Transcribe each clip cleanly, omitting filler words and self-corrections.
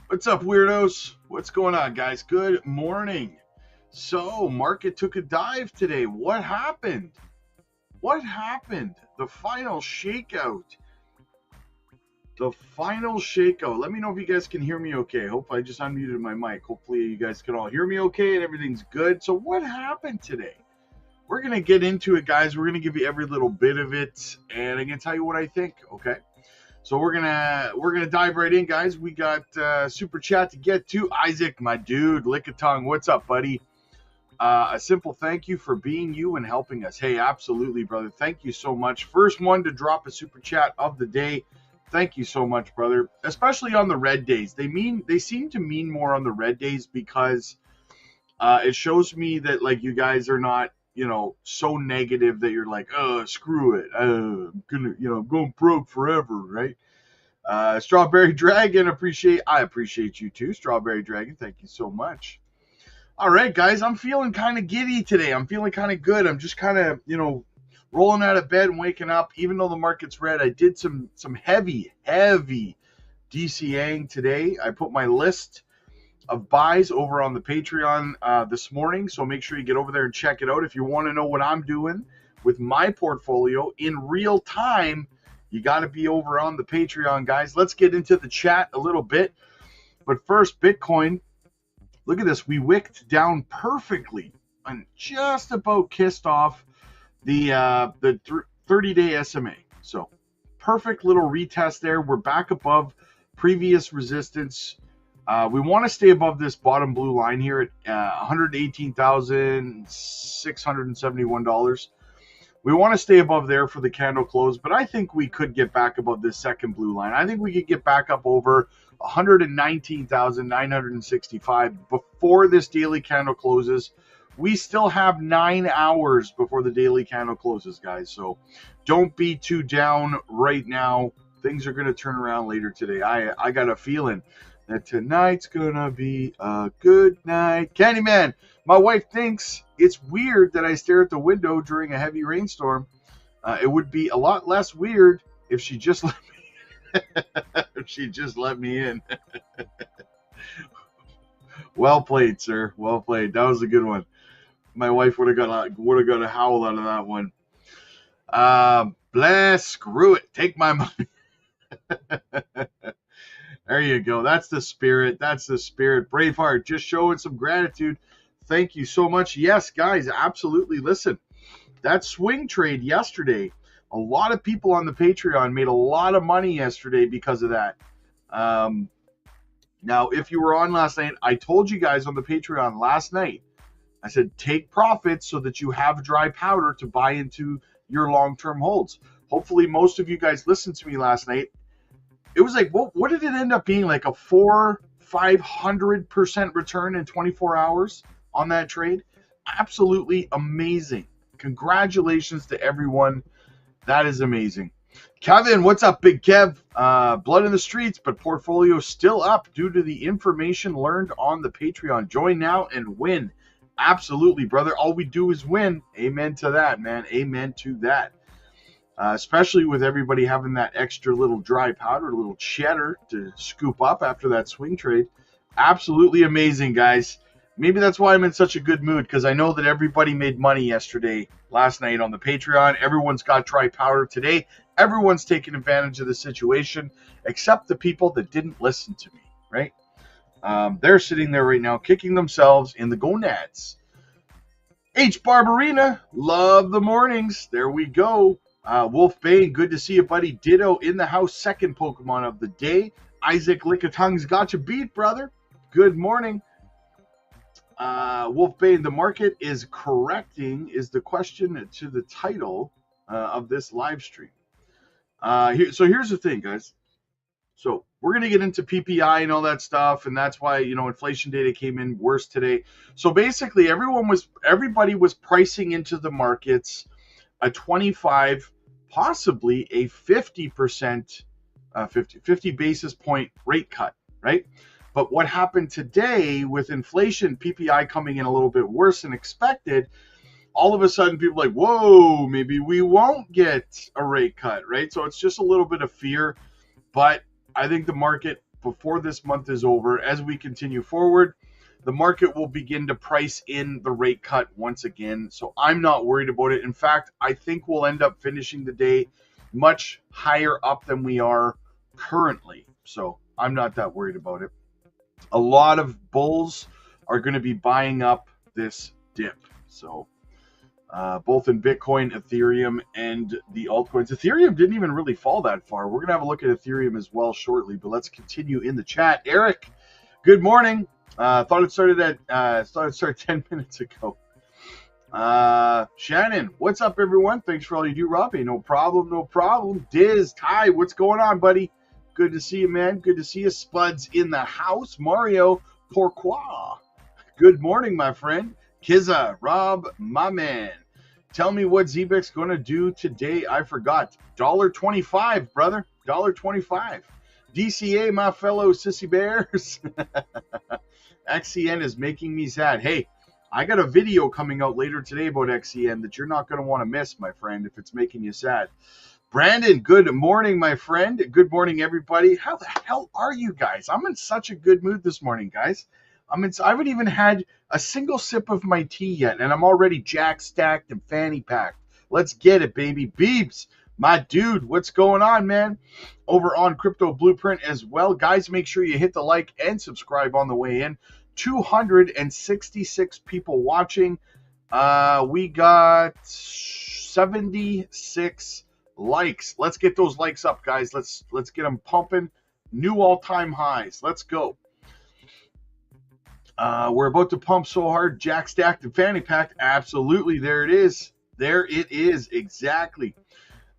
What's up, weirdos? What's going on, guys? Good morning. So, market took a dive today. What happened? What happened? The final shakeout. The final shakeout. Let me know if you guys can hear me okay. Hope I just unmuted my mic. Hopefully you guys can all hear me okay and everything's good. So what happened today? We're going to get into it, guys. We're going to give you every little bit of it, and I'm going to tell you what I think, okay? So we're gonna dive right in, guys. We got super chat to get to. Isaac, my dude, lick a tongue. What's up, buddy? A simple thank you for being you and helping us. Hey, absolutely, brother. Thank you so much. First one to drop a super chat of the day. Thank you so much, brother. Especially on the red days. They seem to mean more on the red days because it shows me that like you guys are not, so negative that you're like, oh, screw it. I'm going broke forever, right? Strawberry Dragon, I appreciate you too, Strawberry Dragon. Thank you so much. All right, guys, I'm feeling kind of giddy today. I'm feeling kind of good. I'm just kind of, rolling out of bed and waking up. Even though the market's red, I did some heavy DCAing today. I put my list of buys over on the Patreon this morning, so make sure you get over there and check it out. If you want to know what I'm doing with my portfolio in real time, you got to be over on the Patreon, guys. Let's get into the chat a little bit. But first, Bitcoin, look at this. We wicked down perfectly and just about kissed off the 30-day SMA. So perfect little retest there. We're back above previous resistance. We want to stay above this bottom blue line here at $118,671. We want to stay above there for the candle close, but I think we could get back above this second blue line. I think we could get back up over 119,965 before this daily candle closes. We still have 9 hours before the daily candle closes, guys. So don't be too down right now. Things are going to turn around later today. I got a feeling that tonight's gonna be a good night. Candyman, my wife thinks it's weird that I stare at the window during a heavy rainstorm. It would be a lot less weird if she just let me in. Well played, sir. Well played. That was a good one. My wife would have got a howl out of that one. Bless, screw it. Take my money. There you go. That's the spirit. That's the spirit. Braveheart, just showing some gratitude. Thank you so much. Yes, guys, absolutely. Listen, that swing trade yesterday, a lot of people on the Patreon made a lot of money yesterday because of that. Now, if you were on last night, I told you guys on the Patreon last night, I said, take profits so that you have dry powder to buy into your long-term holds. Hopefully, most of you guys listened to me last night. it was like, what did it end up being? Like a 500% return in 24 hours on that trade. Absolutely amazing. Congratulations to everyone. That is amazing. Kevin, what's up, Big Kev? Blood in the streets, but portfolio still up due to the information learned on the Patreon. Join now and win. Absolutely, brother. All we do is win. Amen to that, man. Amen to that. Especially with everybody having that extra little dry powder, little cheddar to scoop up after that swing trade. Absolutely amazing, guys. Maybe that's why I'm in such a good mood, because I know that everybody made money last night on the Patreon. Everyone's got dry powder today. Everyone's taking advantage of the situation, except the people that didn't listen to me, right? They're sitting there right now, kicking themselves in the gonads. H. Barbarina, love the mornings. There we go. Wolf Bane, good to see you, buddy. Ditto in the house, second Pokemon of the day. Isaac Lickitongue's got you beat, brother. Good morning. Wolfbane, the market is correcting is the question to the title of this live stream. So here's the thing, guys. So we're going to get into PPI and all that stuff, and that's why, inflation data came in worse today. So basically, everybody was pricing into the markets a 25, possibly a 50%, 50 basis point rate cut, right? But what happened today with inflation, PPI coming in a little bit worse than expected, all of a sudden people are like, whoa, maybe we won't get a rate cut, right? So it's just a little bit of fear. But I think the market, before this month is over, as we continue forward, the market will begin to price in the rate cut once again. So I'm not worried about it. In fact, I think we'll end up finishing the day much higher up than we are currently. So I'm not that worried about it. A lot of bulls are going to be buying up this dip. So both in Bitcoin, Ethereum, and the altcoins. Ethereum didn't even really fall that far. We're going to have a look at Ethereum as well shortly, but let's continue in the chat. Eric, good morning. Thought it started 10 minutes ago. Shannon, what's up, everyone? Thanks for all you do, Robbie. No problem. Diz, Ty, what's going on, buddy? Good to see you, man. Good to see you. Spuds in the house. Mario, pourquoi? Good morning, my friend. Kiza, Rob, my man. Tell me what Zebek's going to do today. I forgot. $1.25, brother. $1.25. DCA, my fellow sissy bears. XCN is making me sad. Hey, I got a video coming out later today about XCN that you're not going to want to miss, my friend, if it's making you sad. Brandon, good morning, my friend. Good morning, everybody. How the hell are you guys? I'm in such a good mood this morning, guys. I haven't even had a single sip of my tea yet, and I'm already jack stacked and fanny packed. Let's get it, baby. Beebs, my dude, what's going on, man? Over on Crypto Blueprint as well. Guys, make sure you hit the like and subscribe on the way in. 266 people watching. We got 76 likes. Let's get those likes up, guys. Let's get them pumping. New all-time highs. Let's go. We're about to pump so hard. Jack stacked and fanny packed. Absolutely. There it is. Exactly.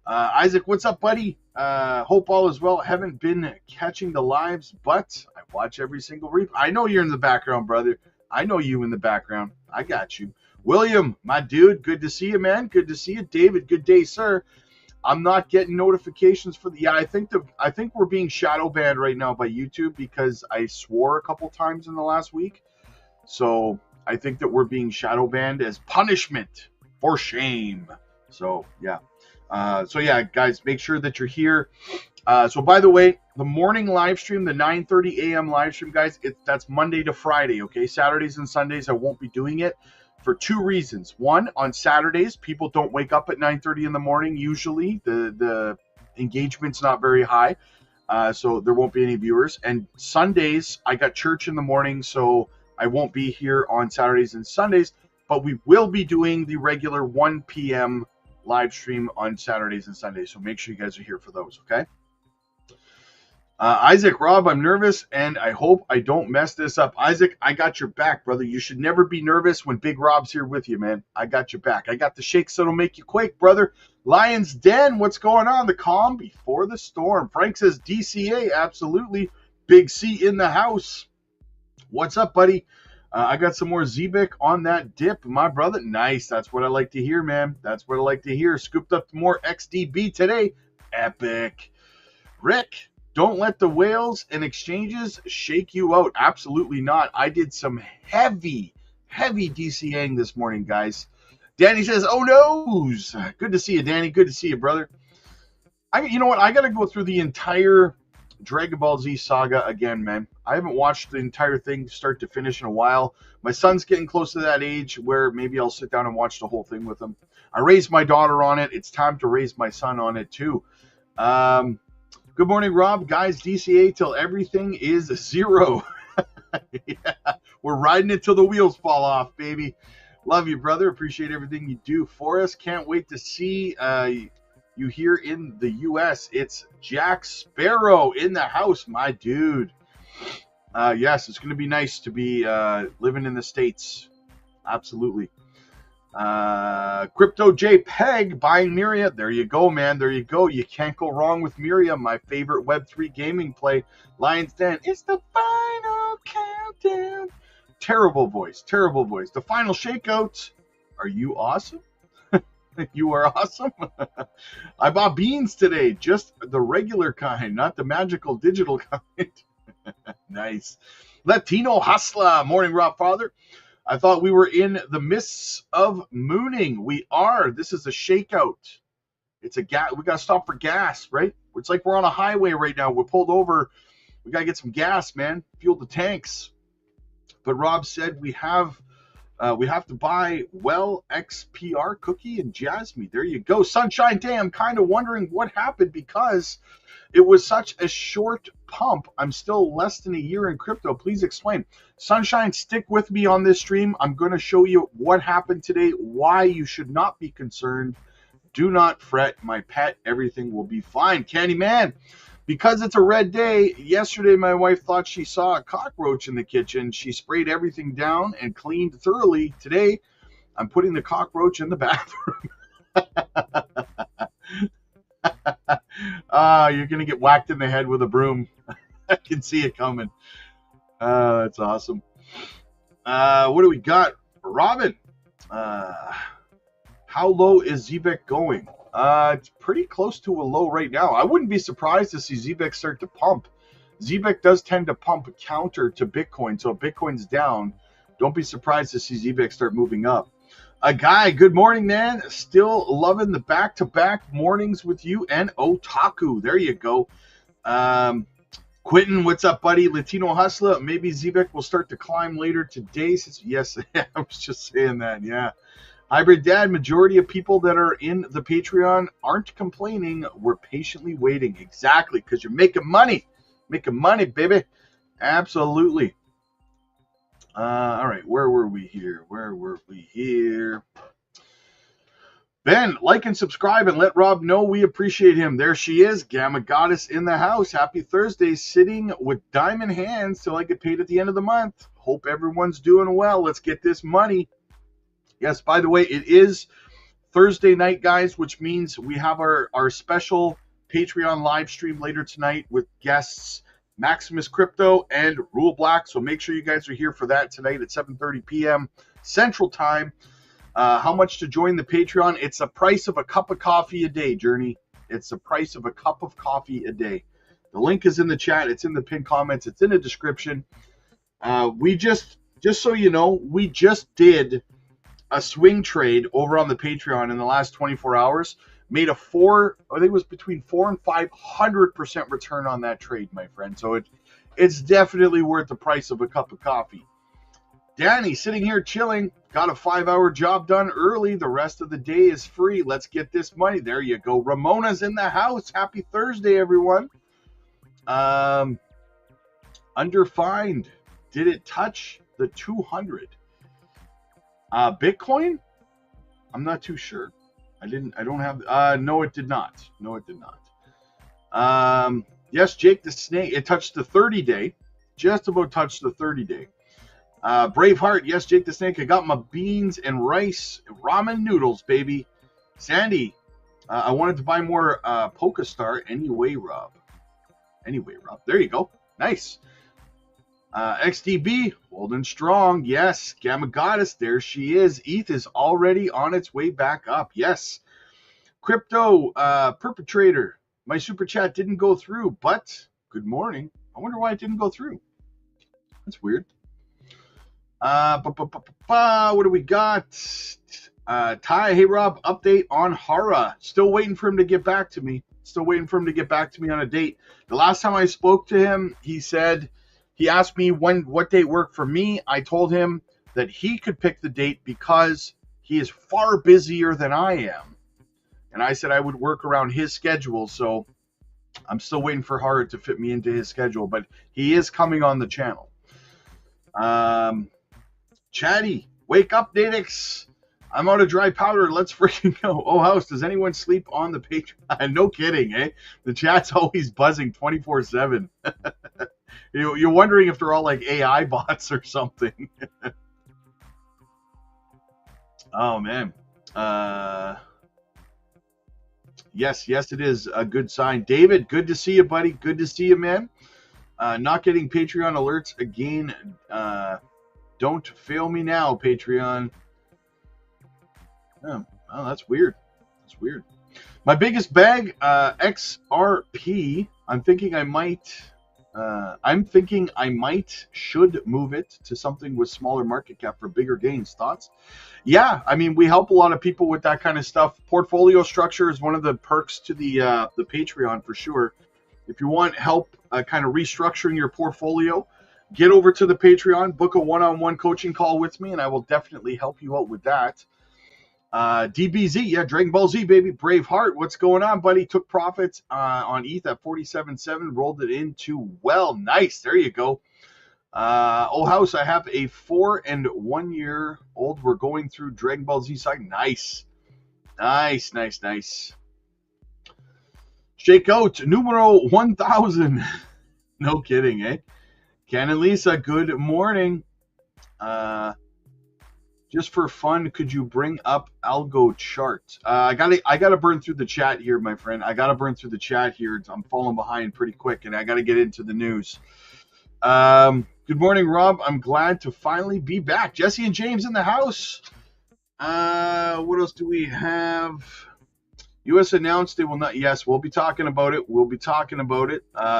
Isaac, what's up, buddy? Hope all is well. Haven't been catching the lives, but I watch every single replay. I know you're in the background, brother. I know you in the background. I got you. William, my dude, good to see you, man. Good to see you. David, good day, sir. I'm not getting notifications for the. Yeah, I think we're being shadow banned right now by YouTube because I swore a couple times in the last week. So I think that we're being shadow banned as punishment for shame. So yeah. Guys, make sure that you're here. So by the way, the morning live stream, the 9:30 a.m. live stream, guys, that's Monday to Friday. Okay, Saturdays and Sundays I won't be doing it. For two reasons. One, on Saturdays, people don't wake up at 9:30 in the morning. Usually, the engagement's not very high, so there won't be any viewers. And Sundays, I got church in the morning, so I won't be here on Saturdays and Sundays. But we will be doing the regular 1 p.m. live stream on Saturdays and Sundays, so make sure you guys are here for those, okay? Isaac, Rob, I'm nervous, and I hope I don't mess this up. Isaac, I got your back, brother. You should never be nervous when Big Rob's here with you, man. I got your back. I got the shakes that'll make you quake, brother. Lions Den, what's going on? The calm before the storm. Frank says DCA, absolutely. Big C in the house. What's up, buddy? I got some more Zebek on that dip, my brother. Nice. That's what I like to hear, man. That's what I like to hear. Scooped up more XDB today. Epic. Rick, don't let the whales and exchanges shake you out. Absolutely not. I did some heavy DCAing this morning, guys. Danny says, oh, noes. Good to see you, Danny. Good to see you, brother. You know what? I got to go through the entire Dragon Ball Z saga again, man. I haven't watched the entire thing start to finish in a while. My son's getting close to that age where maybe I'll sit down and watch the whole thing with him. I raised my daughter on it. It's time to raise my son on it, too. Good morning, Rob. Guys, DCA till everything is zero. Yeah, we're riding it till the wheels fall off, baby. Love you, brother. Appreciate everything you do for us. Can't wait to see you here in the U.S. It's Jack Sparrow in the house, my dude. Yes, it's going to be nice to be living in the States. Absolutely. Crypto JPEG buying Miria. There you go, man. There you go. You can't go wrong with Miria, my favorite Web3 gaming play. Lions Den. It's the final countdown. Terrible voice. Terrible voice. The final shakeout. Are you awesome? You are awesome. I bought beans today. Just the regular kind, not the magical digital kind. Nice. Latino Hustler. Morning, Rob Father. I thought we were in the mists of mooning. We are. This is a shakeout. It's a gas. We got to stop for gas, right? It's like we're on a highway right now. We're pulled over. We got to get some gas, man. Fuel the tanks. But Rob said we have to buy Well XPR Cookie and Jasmine. There you go. Sunshine Day. I'm kind of wondering what happened because it was such a short pump. I'm still less than a year in crypto. Please explain. Sunshine, stick with me on this stream. I'm going to show you what happened today, why you should not be concerned. Do not fret, my pet. Everything will be fine. Candyman, because it's a red day, yesterday my wife thought she saw a cockroach in the kitchen. She sprayed everything down and cleaned thoroughly. Today, I'm putting the cockroach in the bathroom. You're going to get whacked in the head with a broom. I can see it coming. That's awesome. What do we got? Robin, how low is Zebek going? It's pretty close to a low right now. I wouldn't be surprised to see Zebek start to pump. Zebek does tend to pump counter to Bitcoin. So if Bitcoin's down, don't be surprised to see Zebek start moving up. A guy, good morning, man. Still loving the back-to-back mornings with you and Otaku. There you go. Quentin, what's up, buddy? Latino Hustler. Maybe Zebek will start to climb later today. Yes, I was just saying that, yeah. Hybrid Dad, majority of people that are in the Patreon aren't complaining. We're patiently waiting. Exactly, because you're making money. Making money, baby. Absolutely. All right, where were we here? Ben, like and subscribe and let Rob know we appreciate him. There she is, Gamma Goddess in the house. Happy Thursday, sitting with diamond hands till I get paid at the end of the month. Hope everyone's doing well. Let's get this money. Yes, by the way, it is Thursday night, guys, which means we have our special Patreon live stream later tonight with guests Maximus Crypto and Rule Black. So make sure you guys are here for that tonight at 7:30 p.m. Central Time. How much to join the Patreon? It's the price of a cup of coffee a day, Journey. It's the price of a cup of coffee a day. The link is in the chat. It's in the pinned comments. It's in the description. We just so you know, we just did a swing trade over on the Patreon in the last 24 hours. Made a I think it was between 400% and 500% return on that trade, my friend. So it's definitely worth the price of a cup of coffee. Danny, sitting here chilling, got a 5-hour job done early. The rest of the day is free. Let's get this money. There you go. Ramona's in the house. Happy Thursday, everyone. Underfined. Did it touch the 200? Bitcoin? I'm not too sure. I don't have, no, it did not. Yes, Jake the Snake, it touched the 30-day. Just about touched the 30-day. Braveheart, yes, Jake the Snake, I got my beans and rice, ramen noodles, baby. Sandy, I wanted to buy more PokeStar anyway, Rob. Anyway, Rob. There you go. Nice. XDB, holding strong. Yes. Gamma Goddess, there she is. ETH is already on its way back up. Yes. Crypto Perpetrator, my super chat didn't go through, but good morning. I wonder why it didn't go through. That's weird. What do we got? Ty, hey Rob, update on Hara. Still waiting for him to get back to me. Still waiting for him to get back to me on a date. The last time I spoke to him, he asked me what date worked for me. I told him that he could pick the date because he is far busier than I am. And I said I would work around his schedule. So I'm still waiting for Hara to fit me into his schedule, but he is coming on the channel. Chatty, wake up, Nadix. I'm out of dry powder. Let's freaking go. Oh, house, does anyone sleep on the Patreon? No kidding, eh? The chat's always buzzing 24/7. You're wondering if they're all like AI bots or something. Oh, man. Yes, it is a good sign. David, good to see you, buddy. Good to see you, man. Not getting Patreon alerts again. Don't fail me now, Patreon. Oh, that's weird. That's weird. My biggest bag, XRP. I'm thinking I should move it to something with smaller market cap for bigger gains. Thoughts? Yeah, I mean, we help a lot of people with that kind of stuff. Portfolio structure is one of the perks to the Patreon for sure. If you want help kind of restructuring your portfolio, get over to the Patreon, book a one-on-one coaching call with me, and I will definitely help you out with that. DBZ, yeah, Dragon Ball Z, baby. Braveheart, what's going on, buddy? Took profits on ETH at 47.7, rolled it into well. Nice, there you go. Old house, I have a 4 and 1 year old. We're going through Dragon Ball Z side. Nice. Shake out numero 1000. No kidding, eh? Ken and Lisa, good morning. Just for fun, could you bring up algo chart? I gotta burn through the chat here, my friend. I gotta burn through the chat here. I'm falling behind pretty quick, and I gotta get into the news. Good morning, Rob. I'm glad to finally be back. Jesse and James in the house. What else do we have? U.S. announced they will not. Yes, we'll be talking about it.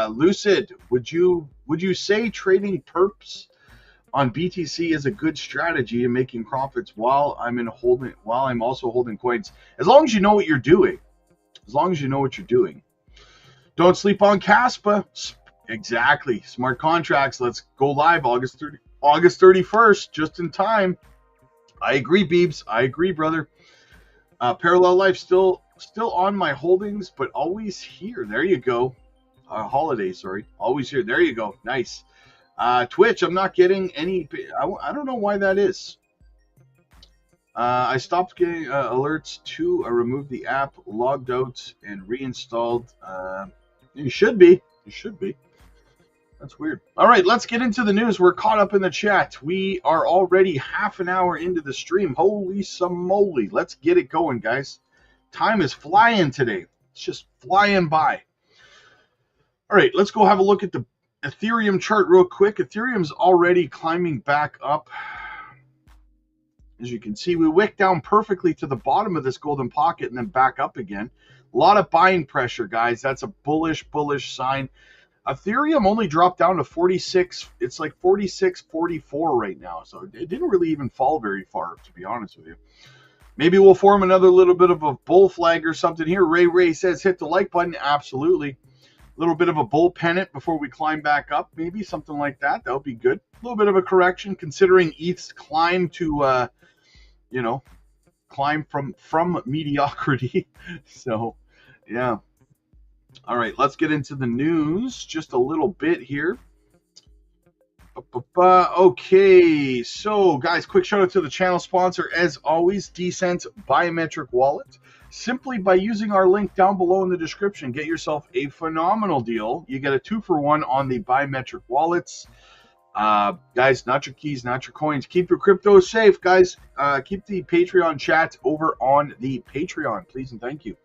Lucid, would you say trading perps on BTC is a good strategy in making profits while I'm also holding coins? As long as you know what you're doing. Don't sleep on Caspa. Exactly. Smart contracts. Let's go live August 31st, just in time. I agree, Beebs. I agree, brother. Parallel Life still on my holdings, but always here. There you go. Holiday, sorry. Always here. There you go. Nice. Twitch, I'm not getting any. I don't know why that is. I stopped getting alerts too. I removed the app, logged out, and reinstalled. You should be. That's weird. All right, let's get into the news. We're caught up in the chat. We are already half an hour into the stream. Holy moly. Let's get it going, guys. Time is flying today. It's just flying by. All right, let's go have a look at the Ethereum chart real quick. Ethereum's already climbing back up. As you can see, we wicked down perfectly to the bottom of this golden pocket and then back up again. A lot of buying pressure, guys. That's a bullish sign. Ethereum only dropped down to 46. It's like 46.44 right now. So it didn't really even fall very far, to be honest with you. Maybe we'll form another little bit of a bull flag or something here. Ray says hit the like button. Absolutely. A little bit of a bull pennant before we climb back up. Maybe something like that. That would be good. A little bit of a correction considering ETH's climb to, climb from mediocrity. So, yeah. All right, let's get into the news just a little bit here. Okay, so guys, quick shout out to the channel sponsor, as always, Decent Biometric Wallet. Simply by using our link down below in the description, get yourself a phenomenal deal. You get a 2-for-1 on the biometric wallets. Guys, not your keys, not your coins. Keep your crypto safe, guys. Keep the Patreon chat over on the Patreon, please and thank you.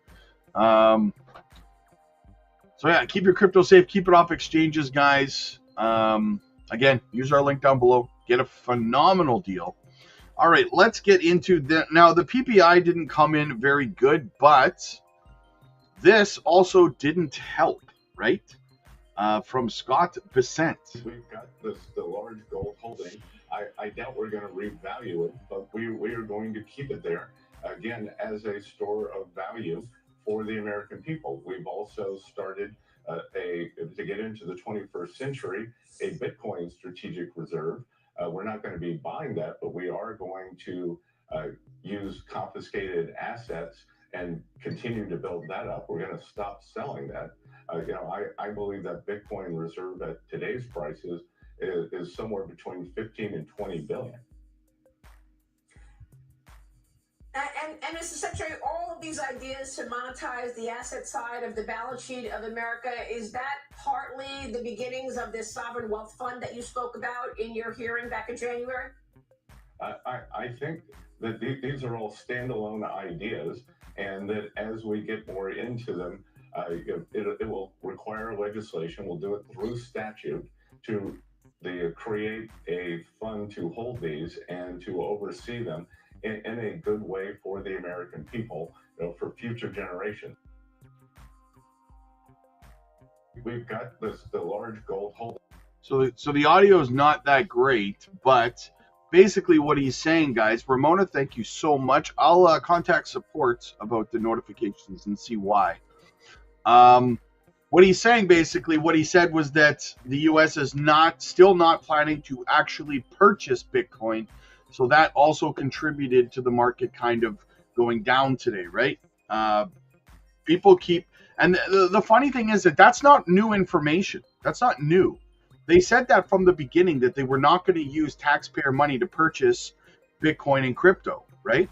Um, so yeah, keep your crypto safe. Keep it off exchanges, guys. Again, use our link down below. Get a phenomenal deal. All right, let's get into the now. The PPI didn't come in very good, but this also didn't help, right? From Scott Besant. We've got the large gold holding. I doubt we're going to revalue it, but we are going to keep it there, again, as a store of value for the American people. We've also started to get into the 21st century, a Bitcoin strategic reserve. We're not going to be buying that, but we are going to use confiscated assets and continue to build that up. We're going to stop selling that. I believe that Bitcoin reserve at today's prices is somewhere between 15 and 20 billion. And Mr. Secretary, all of these ideas to monetize the asset side of the balance sheet of America, is that partly the beginnings of this sovereign wealth fund that you spoke about in your hearing back in January? I think that these are all standalone ideas, and that as we get more into them, it will require legislation. We'll do it through statute to create a fund to hold these and to oversee them in a good way for the American people, for future generations. We've got the large gold holding. So the audio is not that great, but basically what he's saying, guys, Ramona, thank you so much. I'll contact support about the notifications and see why. What he's saying, basically, what he said was that the U.S. is still not planning to actually purchase Bitcoin. So that also contributed to the market kind of going down today, right? People keep, and the funny thing is that that's not new information. That's not new. They said that from the beginning, that they were not going to use taxpayer money to purchase Bitcoin and crypto, right?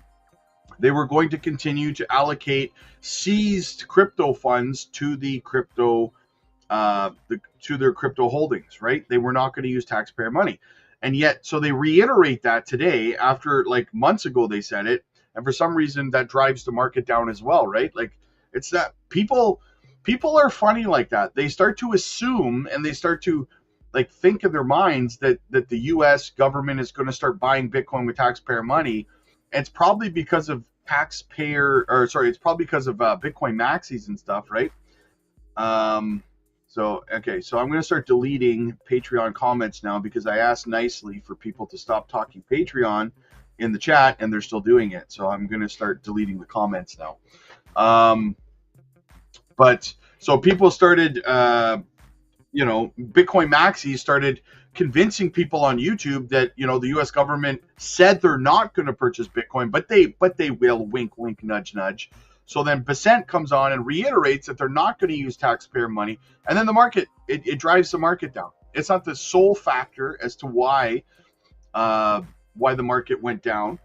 They were going to continue to allocate seized crypto funds to the crypto, to their crypto holdings, right? They were not going to use taxpayer money. And yet, so they reiterate that today after like months ago they said it, and for some reason that drives the market down as well, right? Like it's that people are funny like that. They start to assume and they start to like think in their minds that the U.S. government is going to start buying Bitcoin with taxpayer money. And it's probably because of it's probably because of Bitcoin maxis and stuff, right? So I'm going to start deleting Patreon comments now because I asked nicely for people to stop talking Patreon in the chat and they're still doing it. So I'm going to start deleting the comments now. But so people started, Bitcoin maxis started convincing people on YouTube that, the U.S. government said they're not going to purchase Bitcoin, but they will, wink, wink, nudge, nudge. So then Besant comes on and reiterates that they're not going to use taxpayer money. And then the market, it drives the market down. It's not the sole factor as to why the market went down,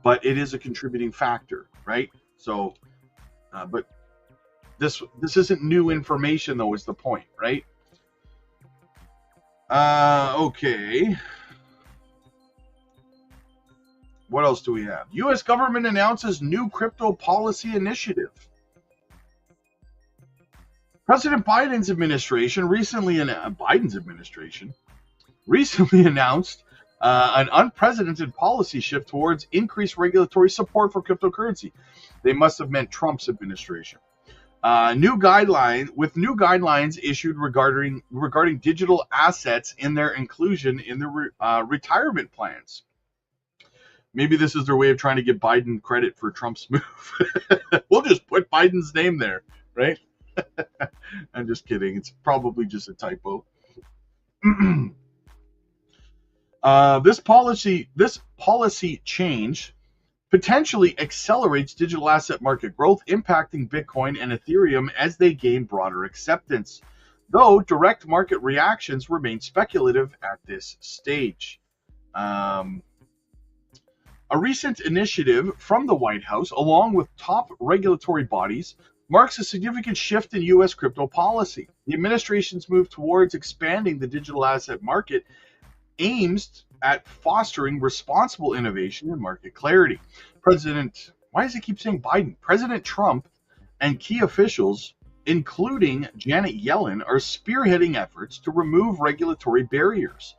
but it is a contributing factor, right? So, but this isn't new information, though, is the point, right? Okay. What else do we have? U.S. government announces new crypto policy initiative. President Biden's administration recently announced an unprecedented policy shift towards increased regulatory support for cryptocurrency. They must have meant Trump's administration. New guidelines issued regarding digital assets in their inclusion in the retirement plans. Maybe this is their way of trying to give Biden credit for Trump's move. We'll just put Biden's name there, right? I'm just kidding. It's probably just a typo. This policy change potentially accelerates digital asset market growth, impacting Bitcoin and Ethereum as they gain broader acceptance, though direct market reactions remain speculative at this stage. A recent initiative from the White House, along with top regulatory bodies, marks a significant shift in U.S. crypto policy. The administration's move towards expanding the digital asset market aims at fostering responsible innovation and market clarity. Why does it keep saying Biden? President Trump and key officials, including Janet Yellen, are spearheading efforts to remove regulatory barriers.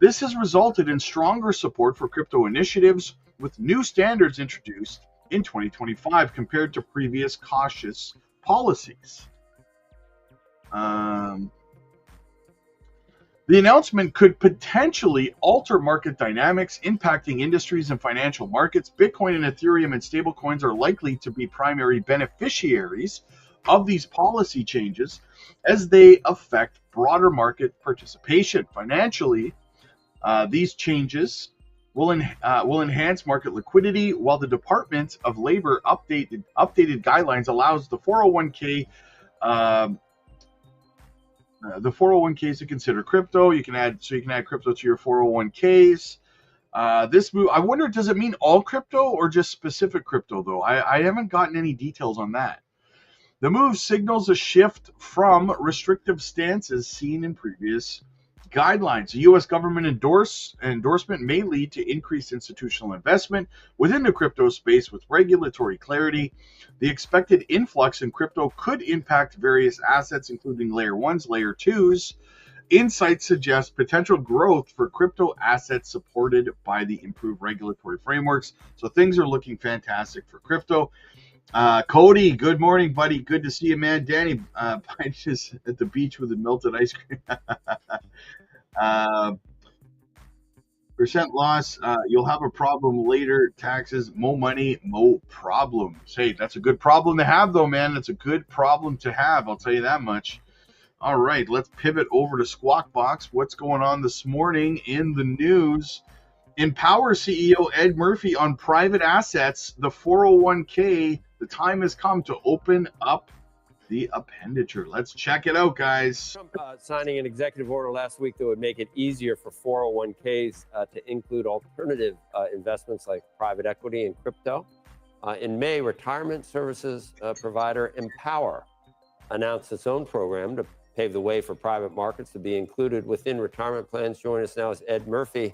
This has resulted in stronger support for crypto initiatives, with new standards introduced in 2025 compared to previous cautious policies. The announcement could potentially alter market dynamics, impacting industries and financial markets. Bitcoin and Ethereum and stablecoins are likely to be primary beneficiaries of these policy changes as they affect broader market participation. Financially, these changes will enhance market liquidity, while the Department of Labor updated guidelines allows the 401k to consider crypto. You can add crypto to your 401ks. This move, I wonder, does it mean all crypto or just specific crypto though? I haven't gotten any details on that. The move signals a shift from restrictive stances seen in previous guidelines. The U.S. government endorsement may lead to increased institutional investment within the crypto space with regulatory clarity. The expected influx in crypto could impact various assets, including layer 1s, layer 2s. Insights suggest potential growth for crypto assets supported by the improved regulatory frameworks. So things are looking fantastic for crypto. Cody, good morning, buddy. Good to see you, man. Danny, just at the beach with the melted ice cream. Percent loss, you'll have a problem later. Taxes, more money, more problems. Hey, that's a good problem to have, though, man. That's a good problem to have. I'll tell you that much. All right, let's pivot over to Squawk Box. What's going on this morning in the news? Empower CEO Ed Murphy on private assets, the 401k. The time has come to open up the appenditure. Let's check it out, guys. Trump signing an executive order last week that would make it easier for 401ks to include alternative investments like private equity and crypto. In May, retirement services provider Empower announced its own program to pave the way for private markets to be included within retirement plans. Joining us now is Ed Murphy,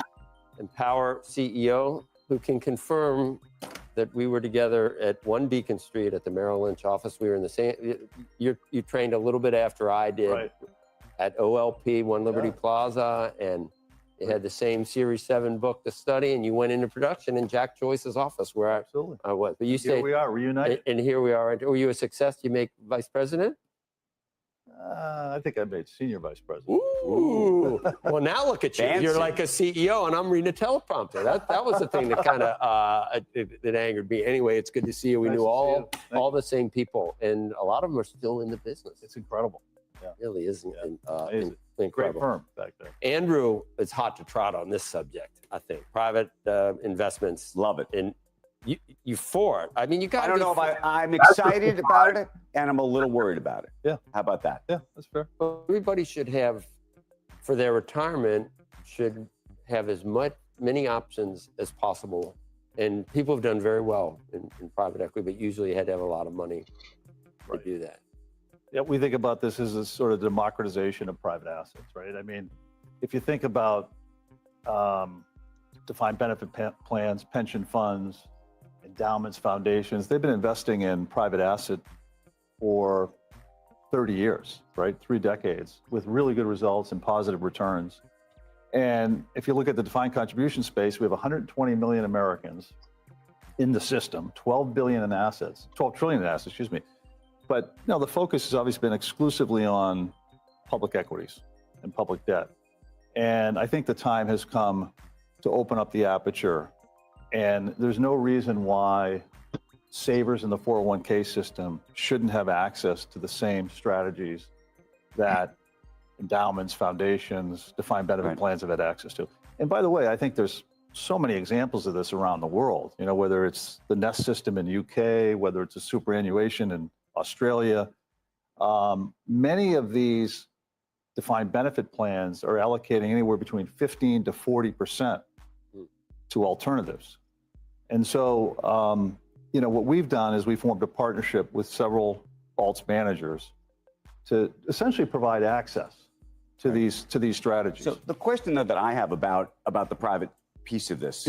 Empower CEO, who can confirm that we were together at 1 Beacon Street at the Merrill Lynch office. We were in the same, you trained a little bit after I did, right, at OLP, One Liberty Plaza, and you had the same Series 7 book to study, and you went into production in Jack Joyce's office where I was. But you here we are, reunited. And here we are. Were you a success? You make vice president? I think I made senior vice president. Ooh. Well, now look at you. Fancy. You're like a CEO, and I'm reading a teleprompter. That was the thing that kind of that angered me. Anyway, it's good to see you. We knew all the same people, and a lot of them are still in the business. It's incredible. Yeah. It really is incredible. Great firm back there. Andrew is hot to trot on this subject, I think. Private investments. Love it. And you for it. I mean, you got. I don't know if I'm excited about it, and I'm a little worried about it. Yeah. How about that? Yeah, that's fair. Everybody should have, for their retirement, should have as many options as possible. And people have done very well in private equity, but usually you had to have a lot of money to do that. Yeah, we think about this as a sort of democratization of private assets, right? I mean, if you think about defined benefit plans, pension funds, endowments, foundations, they've been investing in private asset for 30 years, right? 3 decades with really good results and positive returns. And if you look at the defined contribution space, we have 120 million Americans in the system, 12 billion in assets, 12 trillion in assets, excuse me. But the focus has always been exclusively on public equities and public debt. And I think the time has come to open up the aperture. And there's no reason why savers in the 401k system shouldn't have access to the same strategies that endowments, foundations, defined benefit plans have had access to. And by the way, I think there's so many examples of this around the world, whether it's the Nest system in UK, whether it's a superannuation in Australia. Many of these defined benefit plans are allocating anywhere between 15 to 40% to alternatives. And so, what we've done is we formed a partnership with several alts managers to essentially provide access to these strategies. So the question that I have about the private piece of this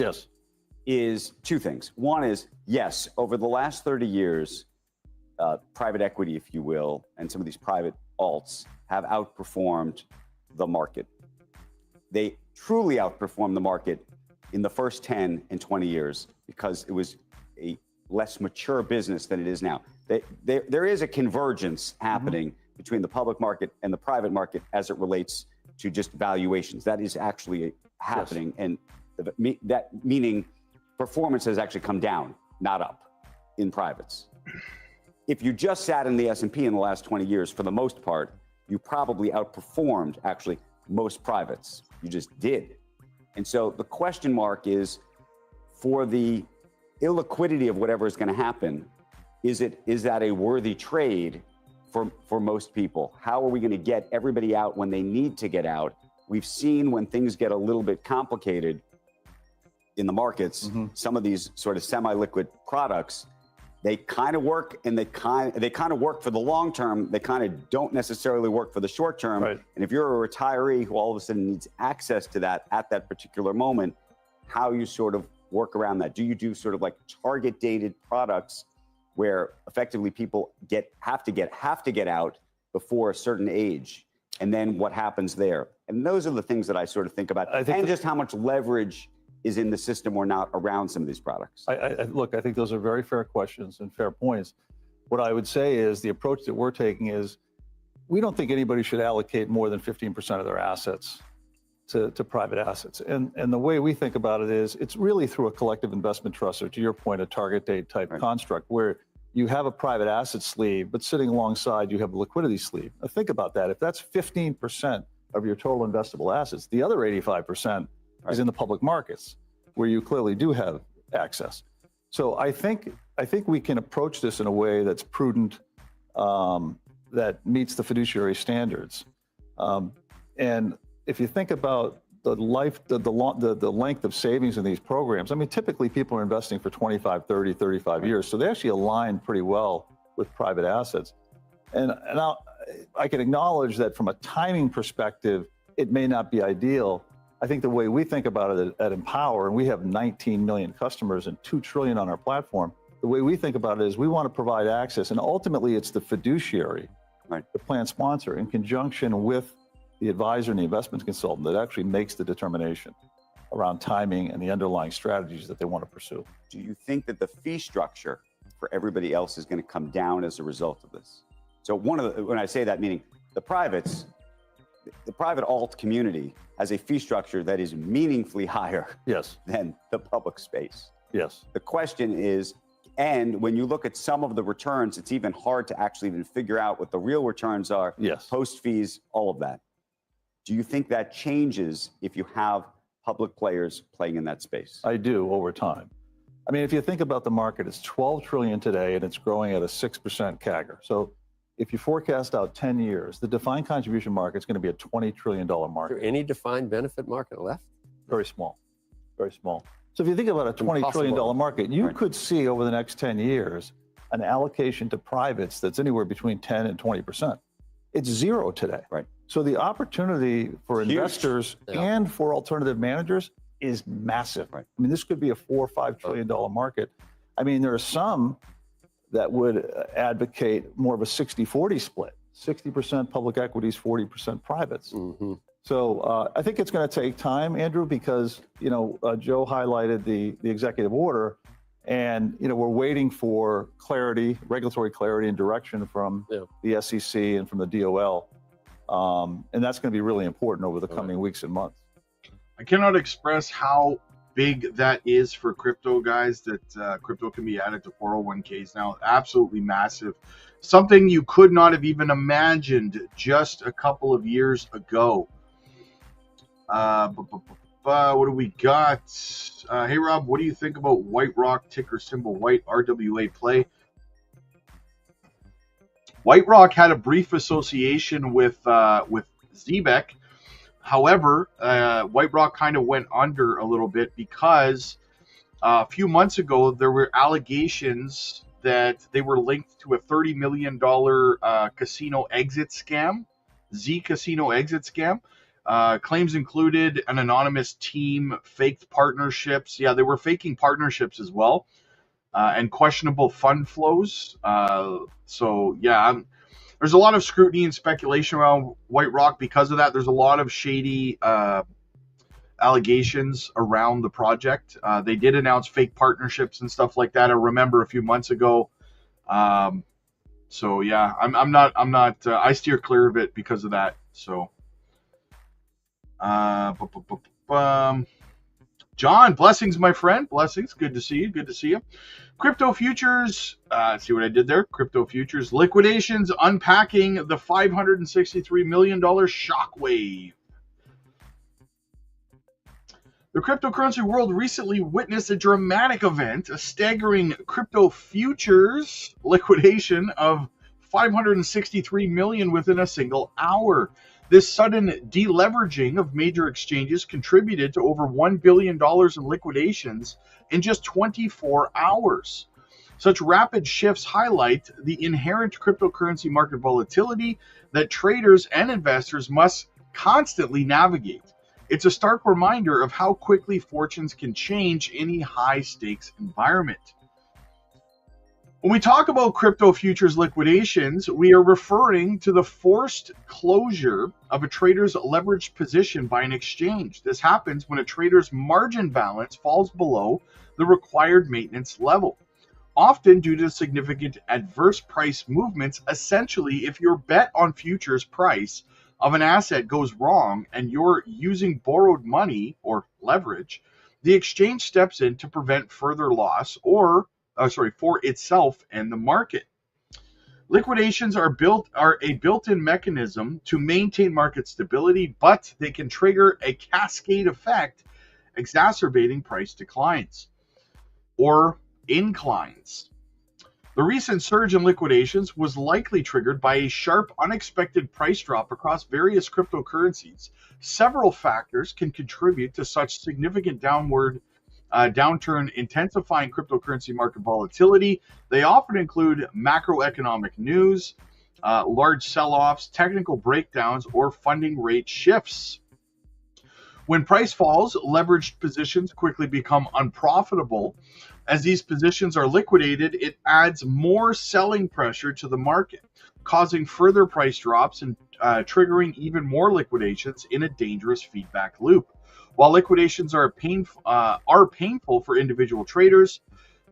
is 2 things. One is, yes, over the last 30 years, private equity, if you will, and some of these private alts have outperformed the market. They truly outperformed the market in the first 10 and 20 years because it was a less mature business than it is now. There is a convergence happening between the public market and the private market as it relates to just valuations. That is actually happening. Yes. And that meaning performance has actually come down, not up in privates. If you just sat in the S&P in the last 20 years, for the most part, you probably outperformed actually most privates. You just did. And so the question mark is, for the illiquidity of whatever is going to happen, is that a worthy trade for most people? How are we going to get everybody out when they need to get out? We've seen when things get a little bit complicated in the markets, some of these sort of semi-liquid products, they kind of work, and they kind of work for the long term. They kind of don't necessarily work for the short term. Right. And if you're a retiree who all of a sudden needs access to that at that particular moment, how you sort of work around that? Do you do sort of like target dated products where effectively people have to get out before a certain age? And then what happens there? And those are the things that I sort of think about, and just how much leverage is in the system or not around some of these products. Look, I think those are very fair questions and fair points. What I would say is the approach that we're taking is we don't think anybody should allocate more than 15% of their assets to private assets. And the way we think about it is it's really through a collective investment trust, or to your point, a target date type construct where you have a private asset sleeve, but sitting alongside you have a liquidity sleeve. Now think about that. If that's 15% of your total investable assets, the other 85% is in the public markets, where you clearly do have access. So I think we can approach this in a way that's prudent, that meets the fiduciary standards. And if you think about the length of savings in these programs, I mean, typically people are investing for 25, 30, 35 years. So they actually align pretty well with private assets. And I can acknowledge that from a timing perspective, it may not be ideal. I think the way we think about it at Empower, and we have 19 million customers and $2 trillion on our platform, the way we think about it is we want to provide access, and ultimately it's the fiduciary, the plan sponsor, in conjunction with the advisor and the investment consultant, that actually makes the determination around timing and the underlying strategies that they want to pursue. Do you think that the fee structure for everybody else is going to come down as a result of this? So when I say that, meaning the private alt community has a fee structure that is meaningfully higher than the public space. Yes. The question is, and when you look at some of the returns, it's even hard to actually even figure out what the real returns are, post fees, all of that. Do you think that changes if you have public players playing in that space? I do, over time. I mean, if you think about the market, it's $12 trillion today, and it's growing at a 6% CAGR. So if you forecast out 10 years, the defined contribution market is going to be a $20 trillion market. Is there any defined benefit market left? Very small, very small. So if you think about a $20 trillion market, you could see over the next 10 years an allocation to privates that's anywhere between 10 and 20%. It's zero today. Right. So the opportunity for investors and for alternative managers is massive. Right. I mean, this could be a $4 or $5 trillion market. I mean, there are some that would advocate more of a 60-40 split, 60% public equities, 40% privates. So I think it's going to take time, Andrew, because, Joe highlighted the executive order, and, we're waiting for clarity, regulatory clarity and direction from the SEC and from the DOL. And that's going to be really important over the coming weeks and months. I cannot express how big that is for crypto, guys, that crypto can be added to 401ks now. Absolutely massive. Something you could not have even imagined just a couple of years ago. What do we got? Hey, Rob, what do you think about White Rock, ticker symbol White, RWA play? White Rock had a brief association with Zebek. However, White Rock kind of went under a little bit because a few months ago, there were allegations that they were linked to a $30 million casino exit scam, Z Casino exit scam. Claims included an anonymous team, faked partnerships. Yeah, they were faking partnerships as well. and questionable fund flows. So yeah, there's a lot of scrutiny and speculation around White Rock because of that. There's a lot of shady allegations around the project. They did announce fake partnerships and stuff like that. I remember a few months ago. So yeah, I'm not. I steer clear of it because of that. So, John, blessings, my friend. Blessings. Good to see you. Good to see you. Crypto futures. See what I did there? Crypto futures liquidations unpacking the $563 million shockwave. The cryptocurrency world recently witnessed a dramatic event, a staggering crypto futures liquidation of $563 million within a single hour. This sudden deleveraging of major exchanges contributed to over $1 billion in liquidations in just 24 hours. Such rapid shifts highlight the inherent cryptocurrency market volatility that traders and investors must constantly navigate. It's a stark reminder of how quickly fortunes can change in a high-stakes environment. When we talk about crypto futures liquidations, we are referring to the forced closure of a trader's leveraged position by an exchange. This happens when a trader's margin balance falls below the required maintenance level, often due to significant adverse price movements. Essentially, if your bet on futures price of an asset goes wrong and you're using borrowed money or leverage, the exchange steps in to prevent further loss for itself and the market. Liquidations are a built-in mechanism to maintain market stability, but they can trigger a cascade effect, exacerbating price declines or inclines. The recent surge in liquidations was likely triggered by a sharp, unexpected price drop across various cryptocurrencies. Several factors can contribute to such significant downturn, intensifying cryptocurrency market volatility. They often include macroeconomic news, large sell-offs, technical breakdowns, or funding rate shifts. When price falls, leveraged positions quickly become unprofitable. As these positions are liquidated, it adds more selling pressure to the market, causing further price drops and triggering even more liquidations in a dangerous feedback loop. While liquidations are painful for individual traders,